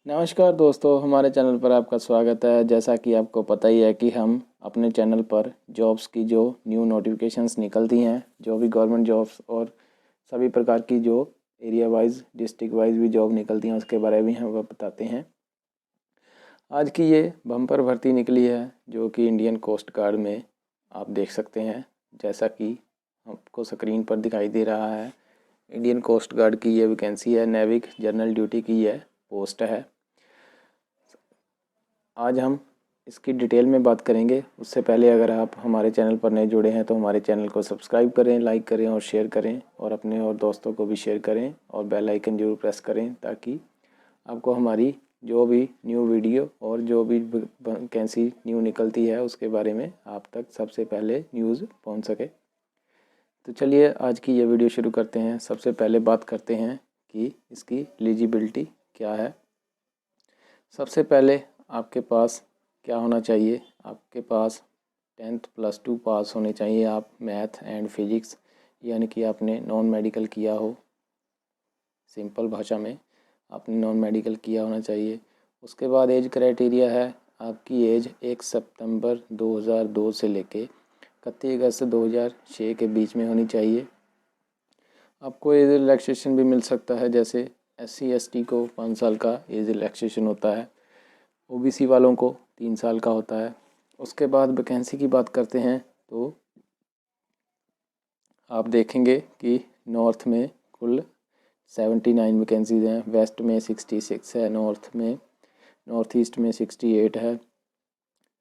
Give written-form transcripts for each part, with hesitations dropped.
नमस्कार दोस्तों, हमारे चैनल पर आपका स्वागत है। जैसा कि आपको पता ही है कि हम अपने चैनल पर जॉब्स की जो न्यू नोटिफिकेशंस निकलती हैं, जो भी गवर्नमेंट जॉब्स और सभी प्रकार की जो एरिया वाइज डिस्ट्रिक्ट वाइज भी जॉब निकलती हैं उसके बारे में हम बताते हैं। आज की ये बम्पर भर्ती निकली है जो कि इंडियन कोस्ट गार्ड में आप देख सकते हैं। जैसा कि आपको स्क्रीन पर दिखाई दे रहा है, इंडियन कोस्ट गार्ड की ये वैकेंसी है। नेविक जनरल ड्यूटी की यह पोस्ट है। आज हम इसकी डिटेल में बात करेंगे। उससे पहले अगर आप हमारे चैनल पर नए जुड़े हैं तो हमारे चैनल को सब्सक्राइब करें, लाइक करें और शेयर करें, और अपने और दोस्तों को भी शेयर करें और बेल आइकन जरूर प्रेस करें ताकि आपको हमारी जो भी न्यू वीडियो और जो भी वैकेंसी न्यू निकलती है उसके बारे में आप तक सबसे पहले न्यूज़ पहुंच सके। तो चलिए आज की ये वीडियो शुरू करते हैं। सबसे पहले बात करते हैं कि इसकी एलिजिबिलिटी क्या है। सबसे पहले आपके पास क्या होना चाहिए, आपके पास 10th +2 पास होने चाहिए आप मैथ एंड फिजिक्स, यानी कि आपने नॉन मेडिकल किया हो। सिंपल भाषा में आपने नॉन मेडिकल किया होना चाहिए। उसके बाद एज क्राइटेरिया है, आपकी एज 1 सितंबर 2002 से लेके 31 अगस्त 2006 के बीच में होनी चाहिए। आपको एज रिलैक्सेशन भी मिल सकता है, जैसे SC ST को 5 साल का एज रिलैक्सेशन होता है, OBC वालों को 3 साल का होता है। उसके बाद वैकेंसी की बात करते हैं तो आप देखेंगे कि नॉर्थ में कुल 79 वैकेंसीज़ हैं, वेस्ट में 66 है, नॉर्थ ईस्ट में 68 है,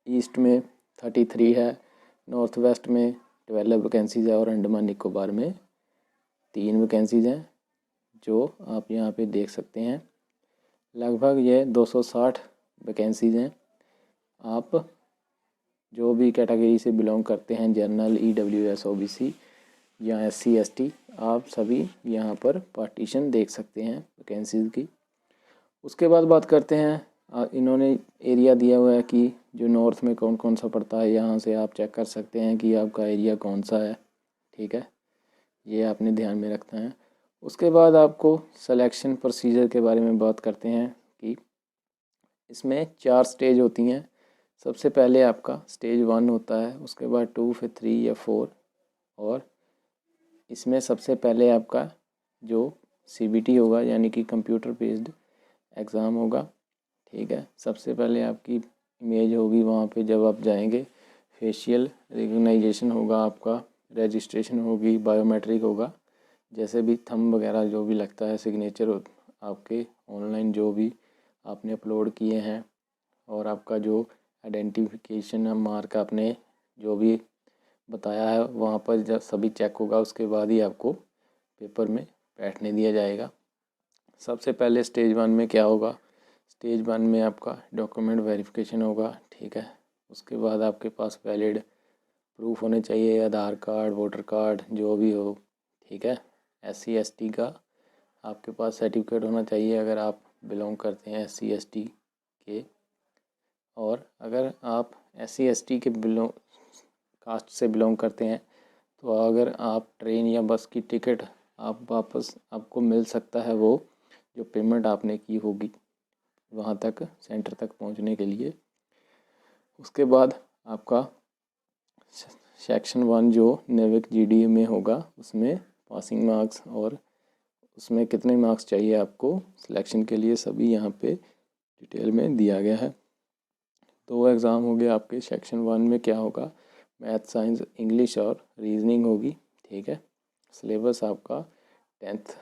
ईस्ट में 33 है, नॉर्थ वेस्ट में 12 वैकेंसीज़ है और अंडमान निकोबार में 3 वैकेंसीज़ हैं जो आप यहाँ पे देख सकते हैं। लगभग ये 260 वैकेंसीज़ हैं। आप जो भी कैटेगरी से बिलोंग करते हैं, जनरल, EWS, OBC या SC ST, आप सभी यहाँ पर पार्टीशन देख सकते हैं वैकेंसीज़ की। उसके बाद बात करते हैं, इन्होंने एरिया दिया हुआ है कि जो नॉर्थ में कौन कौन सा पड़ता है। यहाँ से आप चेक कर सकते हैं कि आपका एरिया कौन सा है। ठीक है, ये आपने ध्यान में रखना है। उसके बाद आपको सिलेक्शन प्रोसीजर के बारे में बात करते हैं कि इसमें 4 स्टेज होती हैं। सबसे पहले आपका स्टेज 1 होता है, उसके बाद 2, फिर 3 या 4, और इसमें सबसे पहले आपका जो CBT होगा यानी कि कंप्यूटर बेस्ड एग्ज़ाम होगा। ठीक है, सबसे पहले आपकी इमेज होगी वहाँ पे जब आप जाएंगे, फेशियल रिकग्नाइजेशन होगा, आपका रजिस्ट्रेशन होगी, बायोमेट्रिक होगा, जैसे भी थंब वगैरह जो भी लगता है, सिग्नेचर आपके ऑनलाइन जो भी आपने अपलोड किए हैं, और आपका जो आइडेंटिफिकेशन मार्क आपने जो भी बताया है वहाँ पर जब सभी चेक होगा उसके बाद ही आपको पेपर में बैठने दिया जाएगा। सबसे पहले स्टेज 1 में क्या होगा, स्टेज 1 में आपका डॉक्यूमेंट वेरिफिकेशन होगा। ठीक है, उसके बाद आपके पास वैलिड प्रूफ होने चाहिए, आधार कार्ड, वोटर कार्ड जो भी हो। ठीक है, SC ST का आपके पास सर्टिफिकेट होना चाहिए अगर आप बिलोंग करते हैं SC ST के, और अगर आप SC ST के कास्ट से बिलोंग करते हैं तो अगर आप ट्रेन या बस की टिकट आप वापस आपको मिल सकता है, वो जो पेमेंट आपने की होगी वहाँ तक सेंटर तक पहुँचने के लिए। उसके बाद आपका सेक्शन 1 जो नेविक GD में होगा उसमें पासिंग मार्क्स और उसमें कितने मार्क्स चाहिए आपको सिलेक्शन के लिए, सभी यहाँ पे डिटेल में दिया गया है। 2 एग्ज़ाम हो गए आपके। सेक्शन 1 में क्या होगा, मैथ, साइंस, इंग्लिश और रीजनिंग होगी। ठीक है, सिलेबस आपका 10th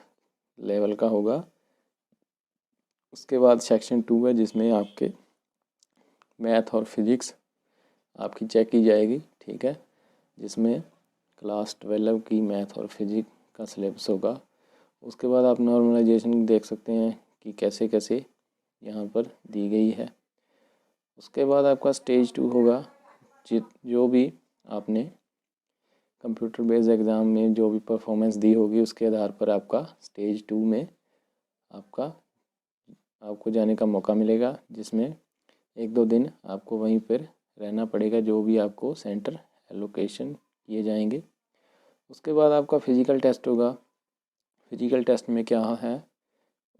लेवल का होगा। उसके बाद सेक्शन 2 है जिसमें आपके मैथ और फिजिक्स आपकी चेक की जाएगी। ठीक है, जिसमें क्लास 12 की मैथ और फिजिक्स का सिलेबस होगा। उसके बाद आप नॉर्मलाइजेशन देख सकते हैं कि कैसे कैसे यहाँ पर दी गई है। उसके बाद आपका स्टेज 2 होगा, जो भी आपने कंप्यूटर बेस्ड एग्ज़ाम में जो भी परफॉर्मेंस दी होगी उसके आधार पर आपका स्टेज 2 में आपको जाने का मौका मिलेगा, जिसमें 1-2 दिन आपको वहीं पर रहना पड़ेगा जो भी आपको सेंटर एलोकेशन किए जाएंगे। उसके बाद आपका फ़िज़िकल टेस्ट होगा। फ़िज़िकल टेस्ट में क्या है,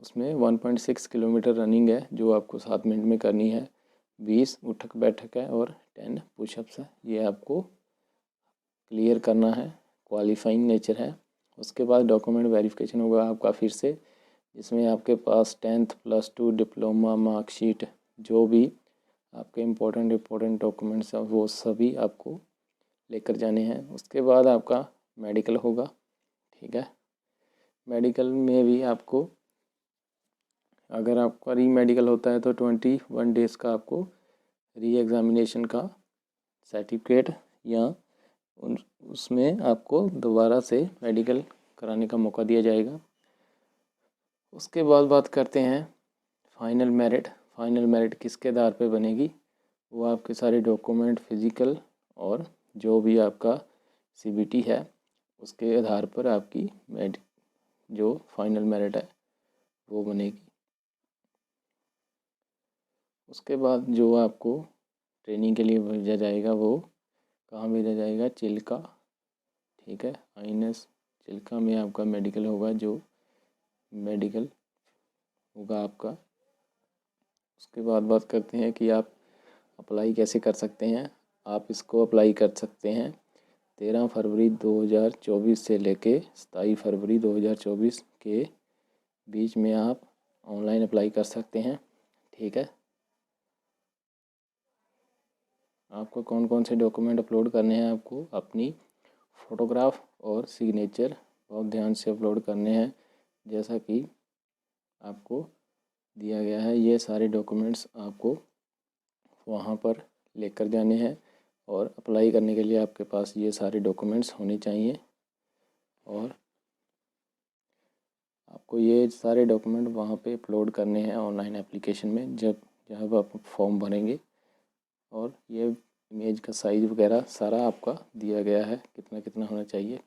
उसमें 1.6 किलोमीटर रनिंग है जो आपको 7 मिनट में करनी है, 20 उठक बैठक है और 10 पुशअप्स है। ये आपको क्लियर करना है, क्वालिफाइंग नेचर है। उसके बाद डॉक्यूमेंट वेरिफिकेशन होगा आपका फिर से, जिसमें आपके पास 10th +2 डिप्लोमा मार्कशीट, जो भी आपके इम्पोर्टेंट डॉक्यूमेंट्स हैं वो सभी आपको लेकर जाने हैं। उसके बाद आपका मेडिकल होगा, ठीक है। मेडिकल में भी आपको, अगर आपका री मेडिकल होता है तो 21 डेज़ का आपको री एग्ज़ामिनेशन का सर्टिफिकेट या उसमें आपको दोबारा से मेडिकल कराने का मौका दिया जाएगा। उसके बाद बात करते हैं फाइनल मेरिट। फाइनल मेरिट किसके आधार पे बनेगी? वो आपके सारे डॉक्यूमेंट, फिज़िकल और जो भी आपका CBT है उसके आधार पर आपकी जो फाइनल मेरिट है वो बनेगी। उसके बाद जो आपको ट्रेनिंग के लिए भेजा जाएगा वो कहाँ भेजा जाएगा? चिल्का, ठीक है। INS चिल्का में आपका मेडिकल होगा, जो मेडिकल होगा आपका। उसके बाद बात करते हैं कि आप अप्लाई कैसे कर सकते हैं। आप इसको अप्लाई कर सकते हैं 13 फरवरी 2024 से लेके 27 फरवरी 2024 के बीच में आप ऑनलाइन अप्लाई कर सकते हैं, ठीक है। आपको कौन कौन से डॉक्यूमेंट अपलोड करने हैं? आपको अपनी फ़ोटोग्राफ और सिग्नेचर बहुत ध्यान से अपलोड करने हैं, जैसा कि आपको दिया गया है। ये सारे डॉक्यूमेंट्स आपको वहाँ पर लेकर जाने हैं और अप्लाई करने के लिए आपके पास ये सारे डॉक्यूमेंट्स होने चाहिए। और आपको ये सारे डॉक्यूमेंट वहाँ पे अपलोड करने हैं ऑनलाइन एप्लीकेशन में, जब आप फॉर्म भरेंगे। और ये इमेज का साइज़ वगैरह सारा आपका दिया गया है, कितना कितना होना चाहिए।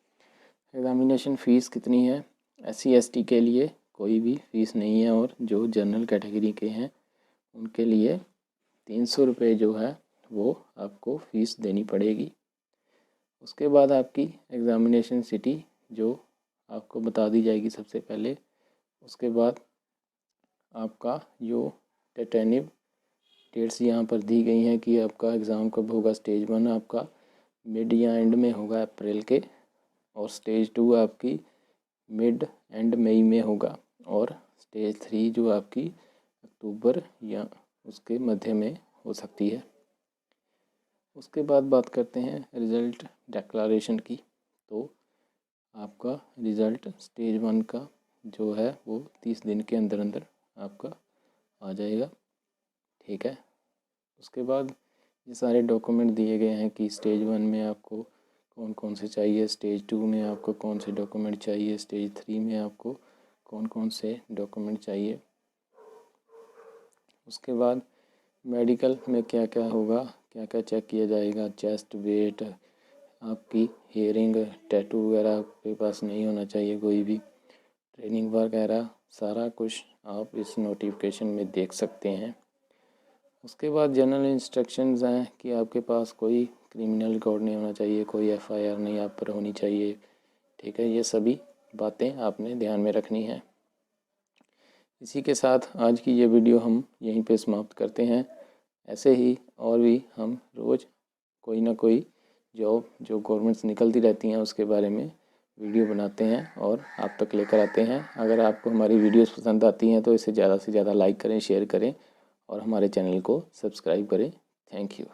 एग्ज़ामिनेशन फ़ीस कितनी है? SC ST के लिए कोई भी फ़ीस नहीं है, और जो जनरल कैटेगरी के हैं उनके लिए 300 रुपये जो है वो आपको फ़ीस देनी पड़ेगी। उसके बाद आपकी एग्ज़ामिनेशन सिटी जो आपको बता दी जाएगी सबसे पहले। उसके बाद आपका जो टेंटेटिव डेट्स यहाँ पर दी गई हैं कि आपका एग्ज़ाम कब होगा। स्टेज 1 आपका मिड या एंड में होगा अप्रैल के, और स्टेज 2 आपकी मिड एंड मई में होगा, और स्टेज 3 जो आपकी अक्टूबर या उसके मध्य में हो सकती है। उसके बाद बात करते हैं रिज़ल्ट डिक्लेरेशन की। तो आपका रिज़ल्ट स्टेज 1 का जो है वो 30 दिन के अंदर अंदर आपका आ जाएगा, ठीक है। उसके बाद ये सारे डॉक्यूमेंट दिए गए हैं कि स्टेज 1 में आपको कौन कौन से चाहिए, स्टेज 2 में आपको कौन से डॉक्यूमेंट चाहिए, स्टेज 3 में आपको कौन कौन से डॉक्यूमेंट चाहिए। उसके बाद मेडिकल में क्या क्या होगा, क्या क्या चेक किया जाएगा। चेस्ट, वेट, आपकी हेयरिंग, टैटू वगैरह आपके पास नहीं होना चाहिए कोई भी, ट्रेनिंग वगैरह सारा कुछ आप इस नोटिफिकेशन में देख सकते हैं। उसके बाद जनरल इंस्ट्रक्शंस हैं कि आपके पास कोई क्रिमिनल रिकॉर्ड नहीं होना चाहिए, कोई FIR नहीं आप पर होनी चाहिए, ठीक है। ये सभी बातें आपने ध्यान में रखनी है। इसी के साथ आज की ये वीडियो हम यहीं पे समाप्त करते हैं। ऐसे ही और भी हम रोज़ कोई ना कोई जॉब जो गवर्नमेंट्स निकलती रहती हैं उसके बारे में वीडियो बनाते हैं और आप तक लेकर आते हैं। अगर आपको हमारी वीडियोस पसंद आती हैं तो इसे ज़्यादा से ज़्यादा लाइक करें, शेयर करें और हमारे चैनल को सब्सक्राइब करें। Thank you.